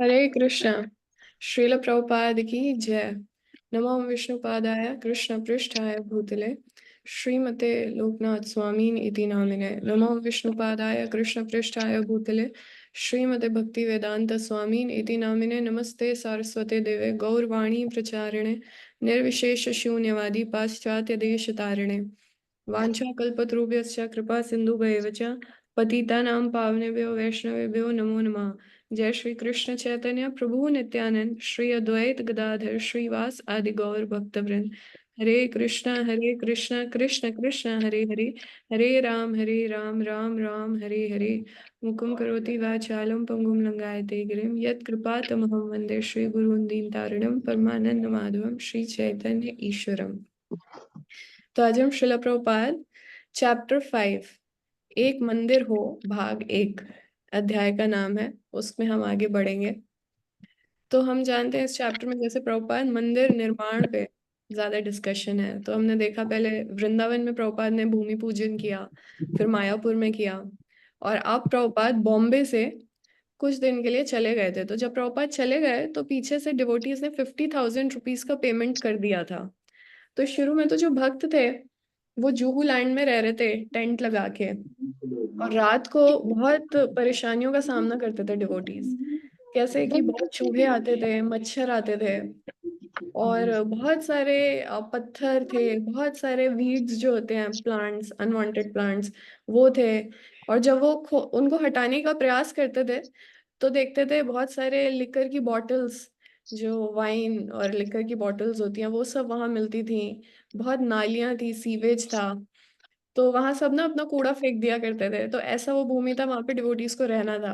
हरे कृष्णा। श्रील प्रभुपाद की जय। नमो विष्णुपादाय कृष्ण पृष्ठाय भूतले श्रीमते लोकनाथ स्वामीन इति नामिने। नमो विष्णुपादाय कृष्ण पृष्ठाय भूतले श्रीमते भक्ति वेदांत स्वामीन इति नामिने। नमस्ते सारस्वते देवे गौरवाणी प्रचारिणे निर्विशेष शून्यवादी पाश्चात्य देश तारिणे। वाञ्छाकल्पतरुभ्यश्च कृपा सिन्धुभ्येव च पतितानां पावनेभ्यो वैष्णवेभ्यो नमो नमः। जय श्री कृष्ण चैतन्य प्रभु नित्यानंद श्री अद्वैत गदाधर श्रीवास आदि गौर भक्तवृंद। हरे कृष्णा कृष्ण कृष्ण हरे हरे, हरे राम राम राम हरे हरे। मुकुं करोति वाचालं पंगुं लंघयते गिरिं यत्कृपातमहं वन्दे श्री गुरुं दीनतारिणं परमानंद माधवं श्री चैतन्य ईश्वरम्। तो आज हम शिला प्रभुपाद चैप्टर 5 एक मंदिर हो भाग 1 अध्याय का नाम है, उसमें हम आगे बढ़ेंगे। तो हम जानते हैं इस चैप्टर में जैसे प्रभुपाद मंदिर निर्माण पे ज्यादा डिस्कशन है। तो हमने देखा पहले वृंदावन में प्रभुपाद ने भूमि पूजन किया, फिर मायापुर में किया, और अब प्रभुपाद बॉम्बे से कुछ दिन के लिए चले गए थे। तो जब प्रभुपाद चले गए तो पीछे से डिवोटीज ने 50,000 रुपीज का पेमेंट कर दिया था। तो शुरू में तो जो भक्त थे वो जुहू लैंड में रह रहे थे टेंट लगा के, और रात को बहुत परेशानियों का सामना करते थे डिवोटीज। कैसे कि बहुत चूहे आते थे, मच्छर आते थे, और बहुत सारे पत्थर थे, बहुत सारे वीड्स जो होते हैं, प्लांट्स, अनवांटेड प्लांट्स, वो थे। और जब वो उनको हटाने का प्रयास करते थे तो देखते थे बहुत सारे लिकर की बॉटल्स, जो वाइन और लिकर की बॉटल्स होती हैं, वो सब वहां मिलती थी। बहुत नालियां थी, सीवेज था। तो वहां सब ना अपना कूड़ा फेंक दिया करते थे। तो ऐसा वो भूमि था, वहां पे डिवोटीज को रहना था।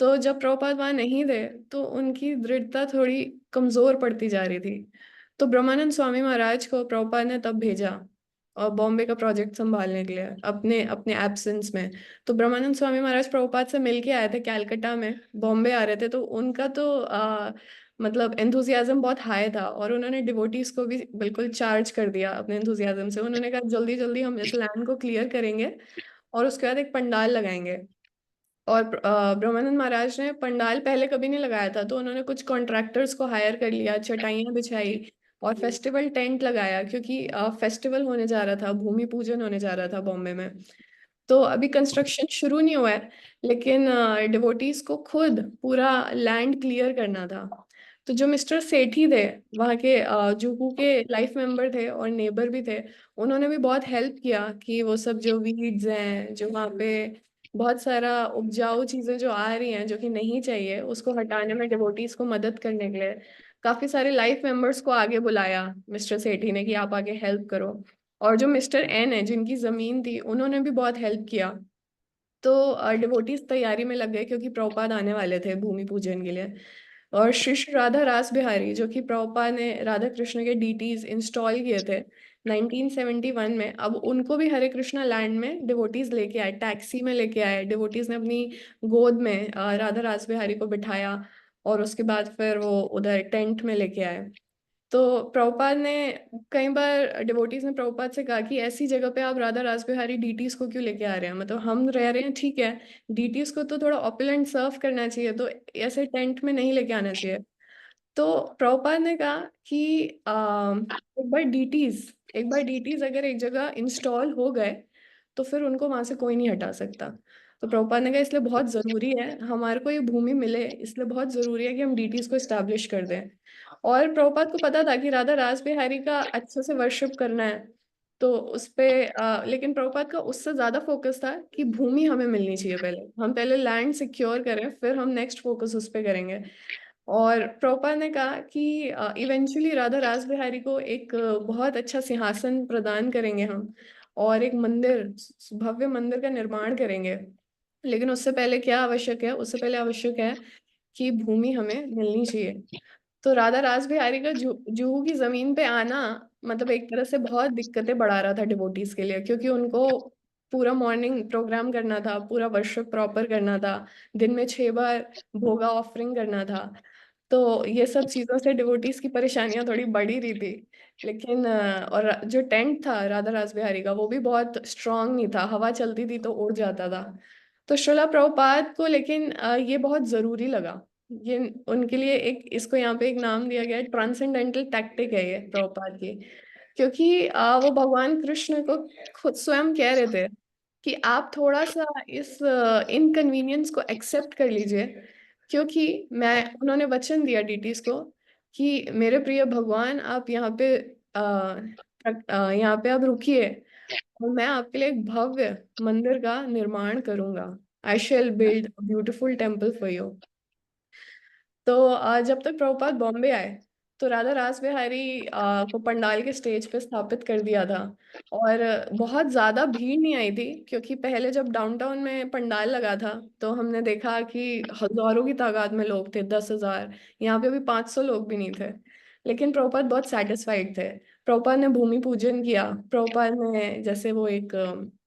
तो जब प्रभुपाद वहां नहीं थे तो उनकी दृढ़ता थोड़ी कमजोर पड़ती जा रही थी। तो ब्रह्मानंद स्वामी महाराज को प्रभुपाद ने तब भेजा और बॉम्बे का प्रोजेक्ट संभालने के लिए अपने अपने एब्सेंस में। तो ब्रह्मानंद स्वामी महाराज प्रभुपाद से मिलके आए थे कैलकाटा में, बॉम्बे आ रहे थे। तो उनका तो मतलब एंथुजियाज्म बहुत हाई था, और उन्होंने डिवोटीज को भी बिल्कुल चार्ज कर दिया अपने एंथुजियाज्म से। उन्होंने कहा जल्दी जल्दी हम इस लैंड को क्लियर करेंगे और उसके बाद एक पंडाल लगाएंगे। और ब्रह्मानंद महाराज ने पंडाल पहले कभी नहीं लगाया था, तो उन्होंने कुछ कॉन्ट्रैक्टर्स को हायर कर लिया, चटाइयाँ बिछाई और फेस्टिवल टेंट लगाया, क्योंकि फेस्टिवल होने जा रहा था, भूमि पूजन होने जा रहा था बॉम्बे में। तो अभी कंस्ट्रक्शन शुरू नहीं हुआ है, लेकिन डिवोटीज को खुद पूरा लैंड क्लियर करना था। तो जो मिस्टर सेठी थे, वहाँ के जुहू के लाइफ मेंबर थे और नेबर भी थे, उन्होंने भी बहुत हेल्प किया कि वो सब जो वीड्स हैं, जो वहाँ पे बहुत सारा उपजाऊ चीजें जो आ रही हैं जो कि नहीं चाहिए, उसको हटाने में डिवोटीज को मदद करने के लिए काफी सारे लाइफ मेंबर्स को आगे बुलाया मिस्टर सेठी ने कि आप आगे हेल्प करो। और जो मिस्टर एन है जिनकी जमीन थी, उन्होंने भी बहुत हेल्प किया। तो डिवोटीज तैयारी में लग गए क्योंकि प्रभुपाद आने वाले थे भूमि पूजन के लिए। और श्री श्री राधा रास बिहारी, जो कि प्रभुपाद ने राधा कृष्ण के डीटीज इंस्टॉल किए थे 1971 में, अब उनको भी हरे कृष्णा लैंड में डिवोटीज लेके आए, टैक्सी में लेके आए। डिवोटीज ने अपनी गोद में राधा रास बिहारी को बिठाया, और उसके बाद फिर वो उधर टेंट में लेके आए। तो प्रभुपाद ने कई बार डिवोटीज ने प्रभुपाद से कहा कि ऐसी जगह पे आप राधा रासबिहारी डीटीज को क्यों लेके आ रहे हैं, मतलब हम रह रहे हैं ठीक है, डीटीज को तो थोड़ा ऑपुलेंट सर्व करना चाहिए, तो ऐसे टेंट में नहीं लेके आना चाहिए। तो प्रभुपाद ने कहा कि एक बार डीटीज अगर एक जगह इंस्टॉल हो गए तो फिर उनको वहां से कोई नहीं हटा सकता। तो प्रभुपाद ने कहा इसलिए बहुत जरूरी है, हमारे को ये भूमि मिले इसलिए बहुत जरूरी है कि हम डीटीज को इस्टेब्लिश कर दें। और प्रभुपाद को पता था कि राधा रास बिहारी का अच्छे से वर्शिप करना है, तो उस पे लेकिन प्रभुपाद का उससे ज्यादा फोकस था कि भूमि हमें मिलनी चाहिए, पहले हम पहले लैंड सिक्योर करें फिर हम नेक्स्ट फोकस उस पे करेंगे। और प्रोपा ने कहा कि इवेंचुअली राधा रास बिहारी को एक बहुत अच्छा सिंहासन प्रदान करेंगे हम, और एक मंदिर, भव्य मंदिर का निर्माण करेंगे। लेकिन उससे पहले क्या आवश्यक है, उससे पहले आवश्यक है कि भूमि हमें मिलनी चाहिए। तो राधा रास बिहारी का जुहू की जमीन पे आना मतलब एक तरह से बहुत दिक्कतें बढ़ा रहा था डिवोटीज के लिए, क्योंकि उनको पूरा मॉर्निंग प्रोग्राम करना था, पूरा वर्शिप प्रॉपर करना था, दिन में 6 बार भोगा ऑफरिंग करना था। तो ये सब चीजों से डिवोटीज की परेशानियां थोड़ी बढ़ ही रही थी। लेकिन और जो टेंट था राधा रास बिहारी का वो भी बहुत स्ट्रांग नहीं था, हवा चलती थी तो उड़ जाता था। तो श्रीला प्रभुपाद को लेकिन ये बहुत जरूरी लगा ये उनके लिए एक, इसको यहाँ पे एक नाम दिया गया है, ट्रांसेंडेंटल टैक्टिक है ये प्रभुपाद की। क्योंकि वो भगवान कृष्ण को खुद स्वयं कह रहे थे कि आप थोड़ा सा इस इनकन्वीनियंस को एक्सेप्ट कर लीजिए, क्योंकि मैं, उन्होंने वचन दिया डीटीज को कि मेरे प्रिय भगवान आप यहाँ पे यहाँ पे आप रुकिए, और मैं आपके लिए एक भव्य मंदिर का निर्माण करूंगा। I shall build beautiful temple for you. तो जब तक प्रभुपाद बॉम्बे आए तो राधा रास बिहारी को पंडाल के स्टेज पे स्थापित कर दिया था। और बहुत ज्यादा भीड़ नहीं आई थी, क्योंकि पहले जब डाउनटाउन में पंडाल लगा था तो हमने देखा कि हजारों की तादाद में लोग थे, 10,000। यहाँ पे भी 500 लोग भी नहीं थे। लेकिन प्रभुपाद बहुत सेटिस्फाइड थे। प्रभुपाद ने भूमि पूजन किया। प्रभुपाद ने जैसे वो एक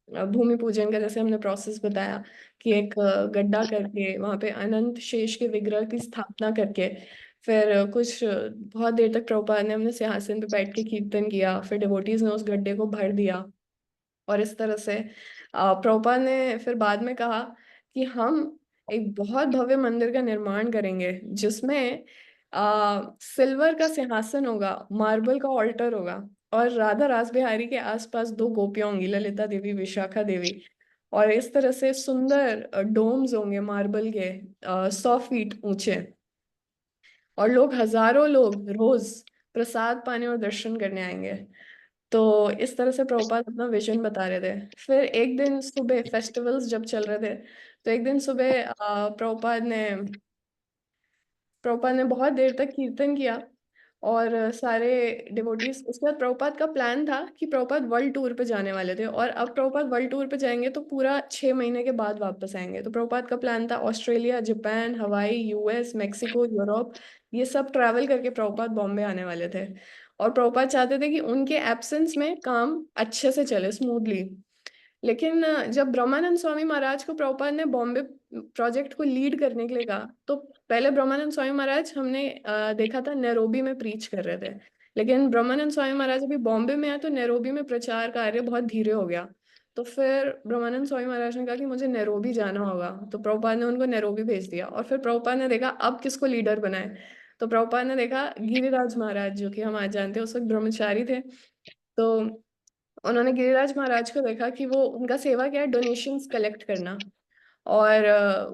भूमि पूजन का जैसे हमने प्रोसेस बताया कि एक गड्ढा करके वहां पे अनंत शेष के विग्रह की स्थापना करके, फिर कुछ बहुत देर तक प्रभुपाद ने अपने सिंहासन पे बैठ के कीर्तन किया, फिर डिवोटीज ने उस गड्ढे को भर दिया। और इस तरह से प्रभुपाद ने फिर बाद में कहा कि हम एक बहुत भव्य मंदिर का निर्माण करेंगे, जिसमें सिल्वर का सिंहासन होगा, मार्बल का ऑल्टर होगा, और राधा रास बिहारी के आसपास दो गोपियां होंगी, ललिता देवी, विशाखा देवी। और इस तरह से सुंदर डोम्स होंगे मार्बल के, 100 फीट ऊंचे। और लोग, हजारों लोग रोज प्रसाद पाने और दर्शन करने आएंगे। तो इस तरह से प्रभुपाद अपना विजन बता रहे थे। फिर एक दिन सुबह फेस्टिवल्स जब चल रहे थे, तो एक दिन सुबह प्रभुपाद ने बहुत देर तक कीर्तन किया। और सारे डिवोटीज, उसके बाद प्रभुपाद का प्लान था कि प्रभुपाद वर्ल्ड टूर पे जाने वाले थे, और अब प्रभुपाद वर्ल्ड टूर पे जाएंगे तो पूरा 6 महीने के बाद वापस आएंगे। तो प्रभुपाद का प्लान था ऑस्ट्रेलिया, जापान, हवाई, यूएस, मेक्सिको, यूरोप, ये सब ट्रैवल करके प्रभुपाद बॉम्बे आने वाले थे। और प्रभुपाद चाहते थे कि उनके एब्सेंस में काम अच्छे से चले, स्मूथली। लेकिन जब ब्रह्मानंद स्वामी महाराज को प्रभुपाद ने बॉम्बे प्रोजेक्ट को लीड करने के लिए कहा, तो पहले ब्रह्मानंद स्वामी महाराज हमने देखा था नैरोबी में प्रीच कर रहे थे। लेकिन ब्रह्मानंद स्वामी महाराज अभी बॉम्बे में आए तो नैरोबी में प्रचार कार्य बहुत धीरे हो गया। तो फिर ब्रह्मानंद स्वामी महाराज ने कहा कि मुझे नैरोबी जाना होगा, तो प्रभुपाद ने उनको नैरोबी भेज दिया। और फिर प्रभुपाद ने देखा अब किसको लीडर बनाए। तो प्रभुपाद ने देखा गिरिराज महाराज, जो कि हम आज जानते हैं उस वक्त ब्रह्मचारी थे। तो उन्होंने गिरिराज महाराज को देखा कि वो, उनका सेवा क्या है, डोनेशंस कलेक्ट करना। और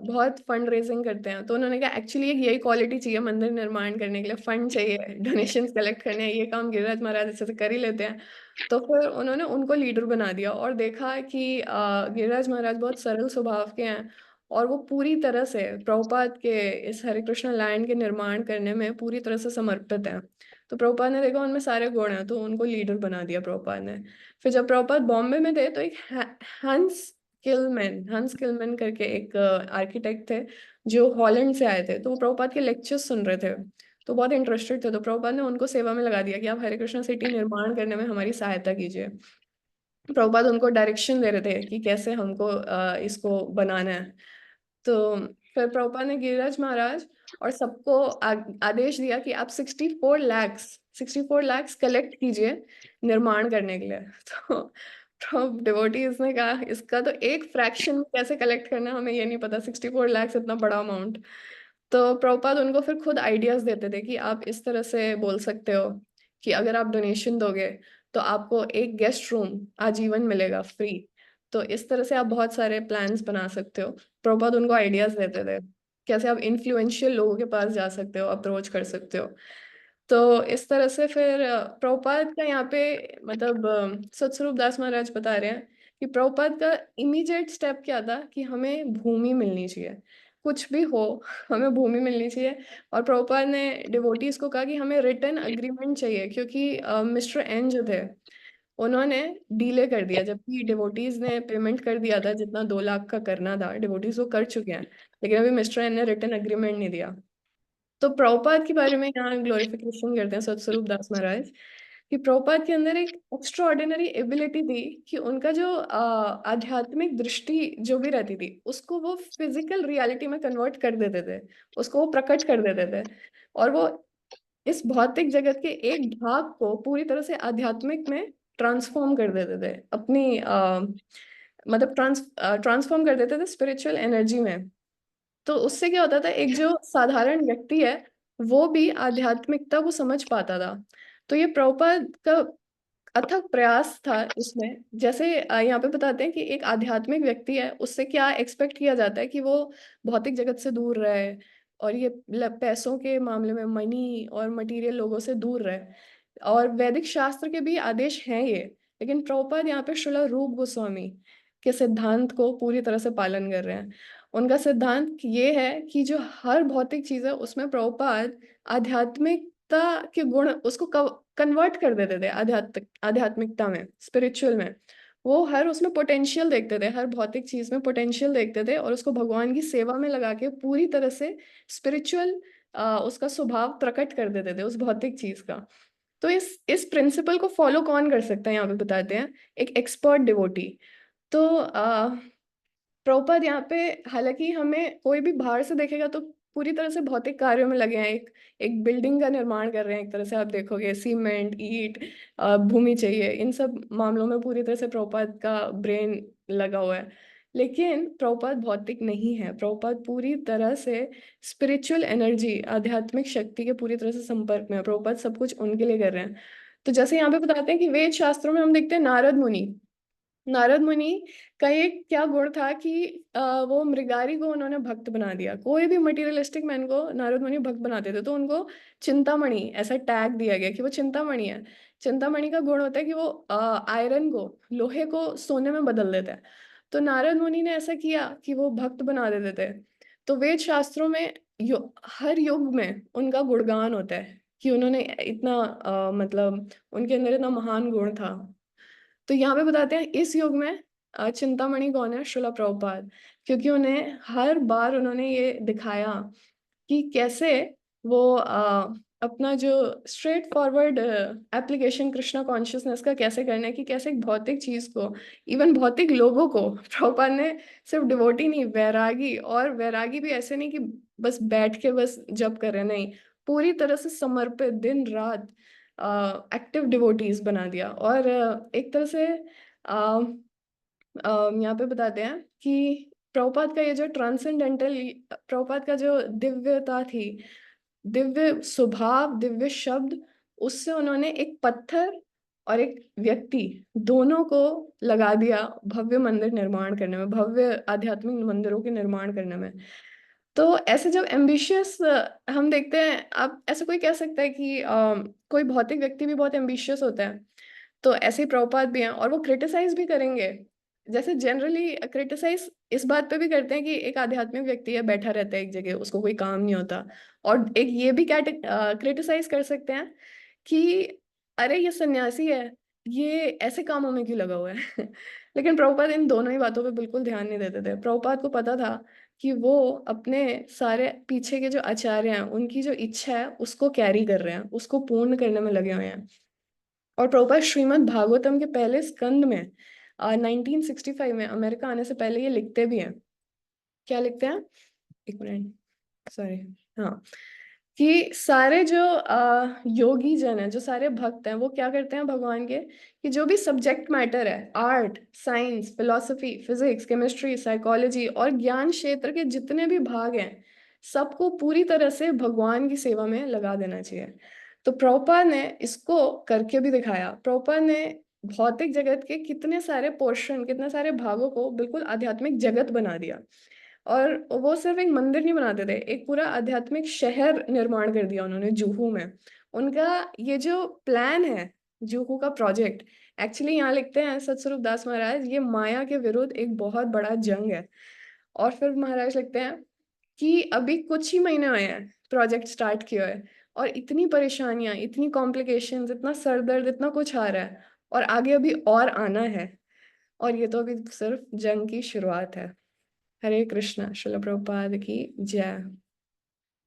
बहुत फंड रेजिंग करते हैं। तो उन्होंने कहा एक्चुअली एक यही क्वालिटी चाहिए मंदिर निर्माण करने के लिए, फंड चाहिए, डोनेशंस कलेक्ट करने हैं, ये काम गिरिराज महाराज अच्छे से कर ही लेते हैं। तो फिर उन्होंने उनको लीडर बना दिया, और देखा कि गिरिराज महाराज बहुत सरल स्वभाव के हैं, और वो पूरी तरह से प्रभुपाद के इस हरे कृष्ण लैंड के निर्माण करने में पूरी तरह से समर्पित हैं। तो प्रभुपाद ने देखा उनमें सारे गुण हैं, तो उनको लीडर बना दिया प्रभुपाद ने। फिर जब प्रभुपाद बॉम्बे में थे तो एक हंस किलमैन करके एक आर्किटेक्ट थे, जो हॉलैंड से आए थे। तो वो प्रभुपाद के लेक्चर्स सुन रहे थे, तो बहुत इंटरेस्टेड थे। तो प्रभुपाद ने उनको सेवा में लगा दिया कि आप हरे कृष्णा सिटी निर्माण करने में हमारी सहायता कीजिए। प्रभुपाद उनको डायरेक्शन दे रहे थे कि कैसे हमको इसको बनाना है। तो फिर प्रभुपाद ने गिरिराज महाराज और सबको आदेश दिया कि आप 64 लाख कलेक्ट कीजिए निर्माण करने के लिए। तो डिवोटीज ने कहा इसका तो एक फ्रैक्शन में कैसे कलेक्ट करना है, हमें ये नहीं पता, 64 लाख इतना बड़ा अमाउंट। तो प्रभुपाद उनको फिर खुद आइडियाज देते थे कि आप इस तरह से बोल सकते हो कि अगर आप डोनेशन दोगे तो आपको एक गेस्ट रूम आजीवन मिलेगा फ्री। तो इस तरह से आप बहुत सारे प्लान्स बना सकते हो। प्रभुपाद उनको आइडियाज देते थे कैसे आप इन्फ्लुएंशियल लोगों के पास जा सकते हो, अप्रोच कर सकते हो। तो इस तरह से फिर प्रभुपाद का यहाँ पे मतलब सतस्वरूप दास महाराज बता रहे हैं कि प्रभुपाद का इमीडिएट स्टेप क्या था कि हमें भूमि मिलनी चाहिए, कुछ भी हो, हमें भूमि मिलनी चाहिए। और प्रभुपाद ने डिवोटीज को कहा कि हमें रिटर्न अग्रीमेंट चाहिए, क्योंकि मिस्टर एन जो थे उन्होंने डीले कर दिया, जबकि डिवोटीज ने पेमेंट कर दिया था, जितना 2 लाख का करना था डिवोटीज वो कर चुके हैं। लेकिन अभी मिस्टर एन ने रिटर्न अग्रीमेंट नहीं दिया। तो प्रभुपाद के बारे में यहाँ ग्लोरिफिकेशन करते हैं सतस्वरूप दास महाराज कि प्रभुपाद के अंदर एक एक्स्ट्रा ऑर्डिनरी एबिलिटी थी कि उनका जो आध्यात्मिक दृष्टि जो भी रहती थी उसको वो फिजिकल रियलिटी में कन्वर्ट कर देते थे, उसको वो प्रकट कर देते थे। और वो इस भौतिक जगत के एक भाग को पूरी तरह से आध्यात्मिक में ट्रांसफॉर्म कर देते थे, अपनी मतलब ट्रांसफॉर्म कर देते थे स्पिरिचुअल एनर्जी में। तो उससे क्या होता था, एक जो साधारण व्यक्ति है वो भी आध्यात्मिकता को समझ पाता था। तो ये प्रभुपाद का अथक प्रयास था इसमें। जैसे यहाँ पे बताते हैं कि एक आध्यात्मिक व्यक्ति है, उससे क्या एक्सपेक्ट किया जाता है कि वो भौतिक जगत से दूर रहे, और ये पैसों के मामले में मनी और मटेरियल लोगों से दूर रहे। और वैदिक शास्त्र के भी आदेश हैं ये, लेकिन प्रभुपाद यहाँ पे श्रील रूप गोस्वामी के सिद्धांत को पूरी तरह से पालन कर रहे हैं। उनका सिद्धांत ये है कि जो हर भौतिक चीज है उसमें प्रभुपाद आध्यात्मिकता के गुण उसको कन्वर्ट कर देते थे, आध्यात्मिकता में, स्पिरिचुअल में। वो हर उसमें पोटेंशियल देखते थे, हर भौतिक चीज में पोटेंशियल देखते थे, और उसको भगवान की सेवा में लगा के पूरी तरह से स्पिरिचुअल उसका स्वभाव प्रकट कर देते थे उस भौतिक चीज का। तो इस प्रिंसिपल को फॉलो कौन कर सकता है, यहाँ पे बताते हैं, एक एक्सपर्ट डिवोटी। तो प्रभुपाद यहाँ पे, हालांकि हमें कोई भी बाहर से देखेगा तो पूरी तरह से भौतिक कार्यों में लगे हैं, एक एक बिल्डिंग का निर्माण कर रहे हैं, एक तरह से आप देखोगे सीमेंट ईंट भूमि चाहिए, इन सब मामलों में पूरी तरह से प्रभुपाद का ब्रेन लगा हुआ है। लेकिन प्रभुपाद भौतिक नहीं है, प्रभुपाद पूरी तरह से स्पिरिचुअल एनर्जी, आध्यात्मिक शक्ति के पूरी तरह से संपर्क में है। प्रभुपाद सब कुछ उनके लिए कर रहे हैं। तो जैसे यहाँ पे बताते हैं कि वेद शास्त्रों में हम देखते हैं नारद मुनि, नारद मुनि का एक क्या गुण था कि वो मृगारी को उन्होंने भक्त बना दिया। कोई भी मटेरियलिस्टिक मैन को नारद मुनि भक्त बनाते थे, तो उनको चिंतामणि ऐसा टैग दिया गया कि वो चिंतामणि है। चिंतामणि का गुण होता है कि वो आयरन को, लोहे को सोने में बदल देता है। तो नारद मुनि ने ऐसा किया कि वो भक्त बना देते थे। तो वेद शास्त्रों में हर युग में उनका गुणगान होता है कि उन्होंने इतना मतलब उनके अंदर इतना महान गुण था। तो यहाँ पे बताते हैं इस युग में चिंतामणि कौन है, श्रीला प्रभुपाद। क्योंकि उन्हें हर बार उन्होंने ये दिखाया कि कैसे वो अपना जो straight forward application Krishna consciousness का कैसे करना है, कि कैसे एक भौतिक चीज को, इवन भौतिक लोगों को प्रभुपाद ने सिर्फ डिवोटी नहीं, वैरागी, और वैरागी भी ऐसे नहीं कि बस बैठ के बस जप कर रहे हैं, नहीं, पूरी तरह से समर्पित दिन रात एक्टिव डिवोटीज बना दिया। और एक तरह से यहाँ पे बताते हैं कि प्रभुपाद का ये जो ट्रांसेंडेंटल, प्रभुपाद का जो दिव्यता थी, दिव्य स्वभाव, दिव्य शब्द, उससे उन्होंने एक पत्थर और एक व्यक्ति दोनों को लगा दिया भव्य मंदिर निर्माण करने में, भव्य आध्यात्मिक मंदिरों के निर्माण करने में। तो ऐसे जब एम्बिशियस हम देखते हैं, आप ऐसे कोई कह सकता है कि कोई भौतिक व्यक्ति भी बहुत एम्बिशियस होता है, तो ऐसे ही प्रभुपाद भी हैं, और वो क्रिटिसाइज भी करेंगे। जैसे जनरली क्रिटिसाइज इस बात पे भी करते हैं कि एक आध्यात्मिक व्यक्ति है, बैठा रहता है एक जगह, उसको कोई काम नहीं होता। और एक ये भी क्रिटिसाइज कर सकते हैं कि अरे ये सन्यासी है, ये ऐसे कामों में क्यों लगा हुआ है। लेकिन प्रभुपाद इन दोनों ही बातों पे बिल्कुल ध्यान नहीं देते थे। प्रभुपाद को पता था कि वो अपने सारे पीछे के जो आचार्य हैं उनकी जो इच्छा है उसको कैरी कर रहे हैं, उसको पूर्ण करने में लगे हुए हैं। और प्रभुपाद श्रीमद् भागवतम के पहले स्कंद में 1965 में, अमेरिका आने से पहले, ये लिखते भी हैं। क्या लिखते हैं, एक मिनट, सॉरी, हाँ, कि सारे जो योगी जन है, जो सारे भक्त हैं, वो क्या करते हैं भगवान के, कि जो भी सब्जेक्ट मैटर है, art, science, philosophy, physics, chemistry, psychology और ज्ञान क्षेत्र के जितने भी भाग हैं, सबको पूरी तरह से भगवान की सेवा में लगा देना चाहिए। तो प्रभुपाद ने इसको करके भी दिखाया। प्रभुपाद ने भौतिक जगत के कितने सारे पोर्शन, कितने सारे भागों को बिल्कुल आध्यात्मिक जगत बना दिया। और वो सिर्फ एक मंदिर नहीं बनाते थे, एक पूरा आध्यात्मिक शहर निर्माण कर दिया उन्होंने जुहू में। उनका ये जो प्लान है, जुहू का प्रोजेक्ट, एक्चुअली यहाँ लिखते हैं सतस्वरूप दास महाराज, ये माया के विरुद्ध एक बहुत बड़ा जंग है। और फिर महाराज लिखते हैं कि अभी कुछ ही महीने हुए हैं प्रोजेक्ट स्टार्ट किए हुए, और इतनी परेशानियां, इतनी कॉम्प्लिकेशंस, इतना सर दर्द, इतना कुछ आ रहा है, और आगे अभी और आना है। और ये तो अभी सिर्फ जंग की शुरुआत है। हरे कृष्णा, श्रील प्रभुपाद की जय।